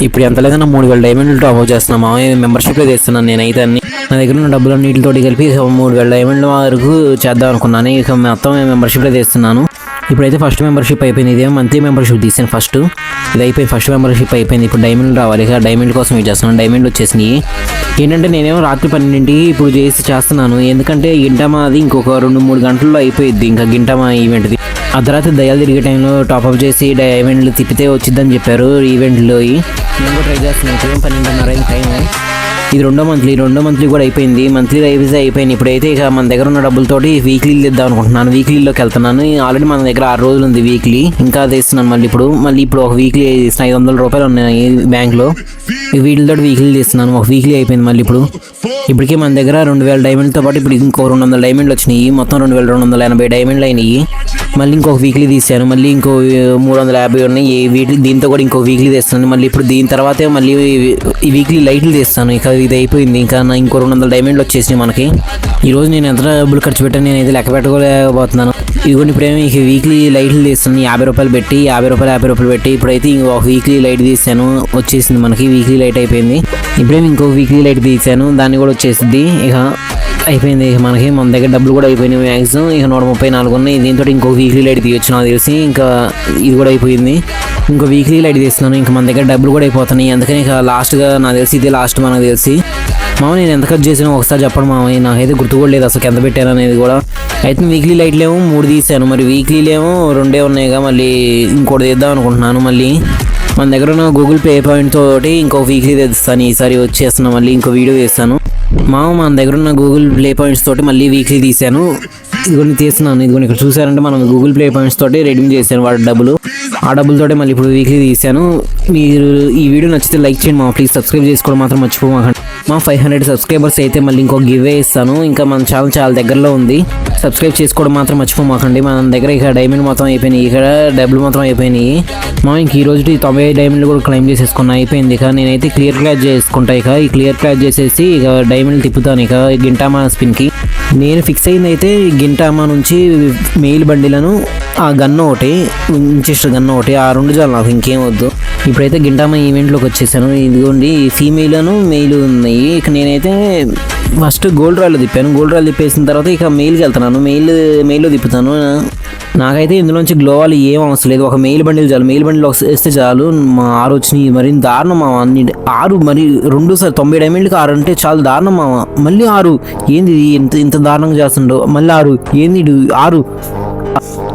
ఇప్పుడు ఎంత లేదన్నా 3000 డైమండ్లు టాప్ అప్ చేస్తున్నాం. మెంబర్షిప్లో చేస్తున్నాను నేనైతే అన్ని. నా దగ్గర ఉన్న డబ్బులు అన్నిటితోటి కలిపి 3000 డైమండ్ల వరకు చేద్దాం అనుకున్నాను. ఇక మొత్తం మెంబర్షిప్లో చేస్తున్నాను. ఇప్పుడైతే ఫస్ట్ మెంబర్షిప్ అయిపోయింది. ఇదే మంత్లీ మెంబర్షిప్ తీసాను ఫస్ట్. ఇది అయిపోయింది, ఫస్ట్ మెంబర్షిప్ అయిపోయింది. ఇప్పుడు డైమండ్లు రావాలి. ఇక డైమండ్ కోసం వెయిట్ చేస్తున్నాను. డైమండ్లు వచ్చేసినాయి. ఏంటంటే నేనేమో రాత్రి 12 ఇప్పుడు చేస్తున్నాను. ఎందుకంటే గింటమా అది ఇంకొక 2-3 గంటల్లో అయిపోయింది. ఇంకా గింటమా ఈవెంట్ది అర్ధరాత్రి దయాలు తిరిగే టైంలో టాప్అప్ చేసి డైమండ్లు తిప్పితే వచ్చిద్దని చెప్పారు ఈవెంట్లో. నేను కూడా ట్రై చేస్తున్నాను. 12:30 టైం. ఇది రెండో మంత్లీ కూడా అయిపోయింది. మంత్లీ అయిపోయింది. ఇప్పుడైతే ఇక మన దగ్గర ఉన్న డబ్బులతోటి వీక్లీ ఇద్దాం అనుకుంటున్నాను. వీక్లీలోకి వెళ్తున్నాను. ఆల్రెడీ మన దగ్గర 6 రోజులు ఉంది వీక్లీ. ఇంకా తీస్తున్నాను. మళ్ళీ ఇప్పుడు ఒక వీక్లీ 500 రూపాయలు ఉన్నాయి బ్యాంక్లో. వీటితో వీక్లీ తీస్తున్నాను. ఒక వీక్లీ అయిపోయింది. మళ్ళీ ఇప్పటికే మన దగ్గర 2000 డైమండ్తో పాటు ఇప్పుడు ఇంకో 200 డైమండ్లు వచ్చినాయి. మొత్తం 2280 డైమండ్లు అయినాయి. మళ్ళీ ఇంకొక వీక్లీ తీసాను. మళ్ళీ ఇంకో 350 ఉన్నాయి. దీంతో కూడా ఇంకో వీక్లీ తీస్తున్నాను. మళ్ళీ ఇప్పుడు దీని తర్వాతే మళ్ళీ ఈ వీక్లీ లైట్లు తీస్తాను. ఇక ఇది అయిపోయింది. ఇంకా ఇంకో 200 డైమండ్లు వచ్చేసినాయి మనకి. ఈరోజు నేను ఎంత డబ్బులు ఖర్చు పెట్టాను నేనైతే లెక్క పెట్టుకోలేకపోతున్నాను. ఇదిగోండి ఇప్పుడేమో ఇక వీక్లీ లైట్లు తీస్తాను. 50 రూపాయలు పెట్టి 50 రూపాయలు పెట్టి ఇప్పుడైతే ఇంకొక వీక్లీ లైట్ తీసాను. వచ్చేసింది మనకి వీక్లీ లైట్ అయిపోయింది. ఇప్పుడేమో ఇంకో వీక్లీ లైట్ తీసాను. దాన్ని కూడా వచ్చేసింది. ఇక అయిపోయింది. ఇక మనకి మన దగ్గర డబ్బులు కూడా అయిపోయినాయి మ్యాక్సిమం. ఇక 134 ఉన్నాయి. దీంతో ఇంకో వీక్లీ లైట్ తీయొచ్చు నాకు తెలిసి. ఇంకా ఇది కూడా అయిపోయింది. ఇంకో వీక్లీ లైట్ తీస్తున్నాను. ఇంకా మన దగ్గర డబ్బులు కూడా అయిపోతున్నాయి. అందుకని ఇక లాస్ట్గా నాకు తెలిసి ఇదే లాస్ట్ మనకు తెలిసి. నేను ఎంత ఖర్చు చేసానో ఒకసారి చెప్పడం మామయ్య. నాకైతే గుర్తు కూడా లేదు అసలు ఎంత పెట్టాను అనేది కూడా. అయితే వీక్లీ లైట్లు ఏమో 3 తీసాను. మరి వీక్లీలు ఏమో 2 ఉన్నాయిగా. మళ్ళీ ఇంకోటి తీద్దాం అనుకుంటున్నాను. మళ్ళీ మన దగ్గర ఉన్న గూగుల్ పే పాయింట్ తోటి ఇంకో వీక్లీ తెస్తాను. ఈసారి వచ్చేస్తున్నాను. మళ్ళీ ఇంకో వీడియో చేస్తాను. మన దగ్గర ఉన్న గూగుల్ ప్లే పాయింట్స్ తోటి మళ్ళీ వీక్లీ తీసాను. ఇదిగోని తీస్తున్నాను. ఇదిగోని ఇక్కడ చూసారంటే మనం గూగుల్ ప్లే పాయింట్స్ తోటి రెడీమ్ చేశాను వాడి డబ్బులు. ఆ డబ్బులతోటి మళ్ళీ ఇప్పుడు వీక్లీ తీసాను. మీరు ఈ వీడియో నచ్చితే లైక్ చేయండి. ప్లీజ్ సబ్స్క్రైబ్ చేసుకోవడం మాత్రం మర్చిపోమాకండి. 500 సబ్స్క్రైబర్స్ అయితే మళ్ళీ ఇంకో గివ్ అవే ఇస్తాను. ఇంకా మన ఛానల్ చాలా దగ్గరలో ఉంది. సబ్స్క్రైబ్ చేసుకోవడం మాత్రం మర్చిపోమాకండి. మన దగ్గర ఇక డైమండ్ మొత్తం అయిపోయినాయి. ఇక్కడ డబ్బులు మొత్తం అయిపోయినాయి. ఇంక ఈ రోజు 90 డైమండ్లు కూడా క్లైమ్ చేసేసుకున్నా. అయిపోయింది. ఇక నేనైతే క్లియర్ క్లాచ్ చేసుకుంటా. ఇక ఈ క్లియర్ క్లాచ్ చేసేసి ఇక డైమండ్లు తిప్పుతాను. ఇక గింటామా స్పిన్కి నేను ఫిక్స్ అయింది అయితే గింటామా నుంచి మెయిల్ బండిలను ఆ గన్ను ఒకటి ఇంచెస్ట్ గన్ను ఒకటి ఆ 2 చాలు నాకు, ఇంకేం వద్దు. ఇప్పుడైతే గింటామా ఈవెంట్లోకి వచ్చేసాను. ఇదిగోండి ఫీమేల్ను మెయిల్ ఉన్నాయి. ఇక నేనైతే ఫస్ట్ గోల్డ్ రాయల్ తిప్పాను. గోల్డ్ రాయల్ తిప్పేసిన తర్వాత ఇక మెయిల్కి వెళ్తున్నాను. మెయిల్లో తిప్పుతాను. నాకైతే ఇందులోంచి గ్లోవాల్ ఏం అవసరం లేదు. ఒక మెయిల్ బండిల్ చాలు. మెయిల్ బండిల్ వేస్తే చాలు. 6 వచ్చినాయి. మరి దారుణం మామ. అన్ని 6 మరి 2 90 డైమండ్లకి 6 అంటే చాలా దారుణం మామ. మళ్ళీ 6 ఏంది ఇంత దారుణంగా చేస్తుండో. మళ్ళీ 6 ఏంది 6.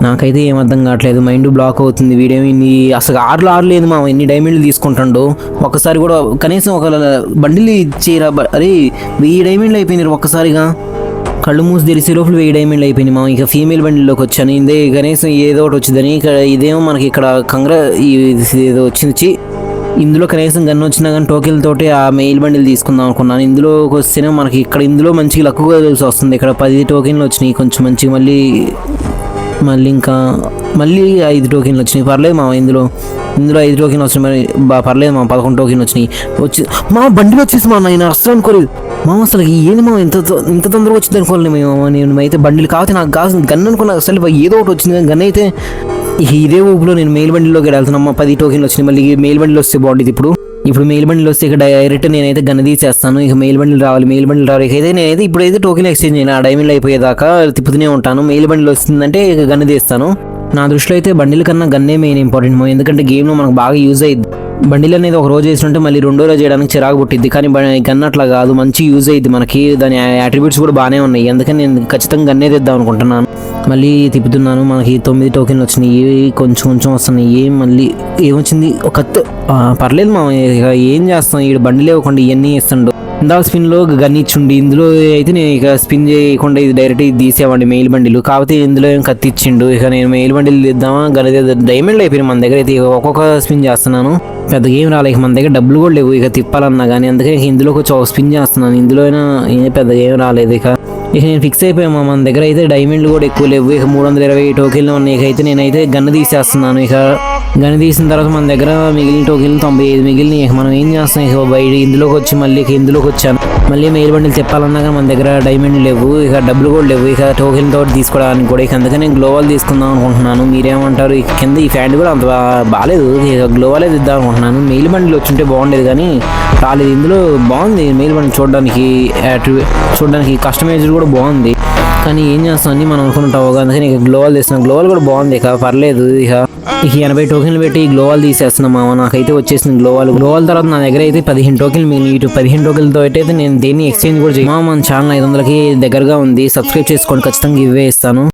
నాకైతే ఏం అర్థం కావట్లేదు. మైండ్ బ్లాక్ అవుతుంది. వీడియో ఇన్ని అసలు 6 లేదు మామ. ఎన్ని డైమండ్లు తీసుకుంటాడో ఒక్కసారి కూడా. కనీసం ఒక బండిల్ ఇచ్చేరా. అరే 1000 డైమండ్లు అయిపోయినారు ఒక్కసారిగా. కళ్ళు మూసి తెరిసే లోపల 1000 డైమండ్లు అయిపోయినాయి మా. ఇక ఫీమేల్ బండిలోకి వచ్చాను. ఇదే కనీసం ఏదో ఒకటి వచ్చిందని. ఇక్కడ ఇదేమో మనకి ఇక్కడ ఏదో వచ్చింది. ఇందులో కనీసం గన్ వచ్చినా కానీ టోకెన్ తోటి ఆ మెయిల్ బండిల్ తీసుకుందాం అనుకున్నాను. ఇందులోకి వస్తేనే మనకి ఇక్కడ ఇందులో మంచిగా లక్కుగా తెలిసి వస్తుంది. ఇక్కడ 10 టోకెన్లు వచ్చినాయి కొంచెం మంచిగా. మళ్ళీ ఇంకా 5 టోకెన్లు వచ్చినాయి. పర్లేదు మా. ఇందులో 5 టోకెన్లు వచ్చినాయి. మరి పర్లేదు మా. 11 టోకెన్లు వచ్చినాయి. బండిలో వచ్చేసి మా నేను అసలు అనుకోలేదు అసలు ఏంది మా ఇంత తొందరగా వచ్చింది అనుకోలేదు నేను అయితే. బండిలు కాకపోతే నాకు కావాల్సిన గన్ అనుకున్నా. అసలు ఏదో ఒకటి వచ్చింది గన్ అయితే. ఇదే ఊపులో నేను మెయిల్ బండిలోకి వెళ్తున్నామ్మా. 10 టోకెన్లు వచ్చినాయి. మళ్ళీ మెయిల్ బండిలో వస్తే బాగుంటుంది. ఇప్పుడు మెయిల్ బండిలో వస్తే ఇక డైరెక్ట్ నేనైతే గన్ తీసేస్తాను. ఇక మెయిల్ బండిలు రావాలి. అయితే నేనైతే ఇప్పుడైతే టోకెన్ ఎక్స్చేంజ్ అయినా డైమండ్లు అయిపోయేదాకా తిప్పుతూనే ఉంటాను. మెయిల్ బండిలో వస్తుందంటే ఇక గన్ తీస్తాను. నా దృష్టిలో అయితే బండిల కన్నా గన్నే మెయిన్ ఇంపార్టెంట్. ఎందుకంటే గేమ్లో మనకు బాగా యూజ్ అయ్యింది. బండిల్ అనేది ఒక రోజు వేస్తుంటే మళ్ళీ 2వ రోజు చేయడానికి చిరాకు పుట్టిద్ది. కానీ గన్ అట్లా కాదు, మంచి యూజ్ అయ్యింది మనకి. దాని అట్రిబ్యూట్స్ కూడా బాగానే ఉన్నాయి. అందుకని నేను ఖచ్చితంగా గన్నే తెద్దాం అనుకుంటున్నాను. మళ్ళీ తిప్పుతున్నాను. మనకి 9 టోకెన్లు వచ్చినాయి. కొంచెం వస్తున్నాయి. మళ్ళీ ఏమొచ్చింది ఒక కత్తి. పర్లేదు మా. ఏం చేస్తాం ఈ బండి లేకుండా ఇవన్నీ ఇస్తుండో. ఇందాక స్పిన్లో గన్ ఇచ్చిండి. ఇందులో అయితే నేను ఇక స్పిన్ చేయకుండా ఇది డైరెక్ట్ ఇది తీసేవాడి మెయిల్ బండిలు. కాకపోతే ఇందులో ఏం కత్తి ఇచ్చిండు. ఇక నేను మెయిల్ బండిలు తీద్దామా గన్ డైమండ్లు అయిపోయినాయి మన దగ్గర అయితే. ఒక్కొక్క స్పిన్ చేస్తున్నాను. పెద్ద గేమ్ రాలేదు మన దగ్గర. డబ్బులు కూడా లేవు ఇక తిప్పాలన్నా కానీ. అందుకని ఇందులోకి వచ్చి ఒక స్పిన్ చేస్తున్నాను. ఇందులో అయినా పెద్ద గేమ్ రాలేదు. ఇక నేను ఫిక్స్ అయిపోయామా. మన దగ్గర అయితే డైమండ్లు కూడా ఎక్కువ లేవు. ఇక 320 టోకెన్లు ఉన్నాయి. ఇకైతే నేనైతే గన్ను తీసేస్తున్నాను. ఇక గన్ను తీసిన తర్వాత మన దగ్గర మిగిలిన టోకెన్లు 95 మిగిలిన. ఇక మనం ఏం చేస్తాం. ఇక బయట ఇందులోకి వచ్చి మళ్ళీ ఇందులోకి వచ్చాను. మళ్ళీ మెయిల్ బండిల్ చెప్పాలన్నా కానీ మన దగ్గర డైమండ్ లేవు, ఇక డబ్బులు కూడా లేవు, ఇక టోకెన్ తోటి తీసుకోవడానికి కూడా. ఇక అందుకని నేను గ్లోవాల్ తీసుకుందాం అనుకుంటున్నాను. మీరేమంటారు? ఇక కింద ఈ ప్యాంట్ కూడా అంత బాగాలేదు, ఇక గ్లోవాలే ఇద్దాం అనుకుంటున్నాను. మెయిల్ బండిల్ వచ్చింటే బాగుండేది కానీ రాలేదు. ఇందులో బాగుంది మెయిల్ బండిల్ చూడడానికి కస్టమైజ్డ్ కూడా బాగుంది. కానీ ఏం చేస్తాం అన్ని మనం అనుకుంటావు, అందుకని ఇక గ్లోవాల్ తీస్తున్నాం. గ్లోవాల్ కూడా బాగుంది, ఇక పర్లేదు. ఇక 80 టోకెన్లు పెట్టి గ్లోవాల్ తీసేస్తున్నాం. నాకైతే వచ్చేసింది గ్లోవాల్ తర్వాత నా దగ్గర అయితే 15 టోకెన్లు మిగిలిన. ఇటు 15 టోకెన్లతో అయితే నేను దేన్ని ఎక్స్చేంజ్ కూడా చేయమా. మన ఛానల్ 500కి దగ్గరగా ఉంది. సబ్స్క్రైబ్ చేసుకోండి, ఖచ్చితంగా ఇవే ఇస్తాను.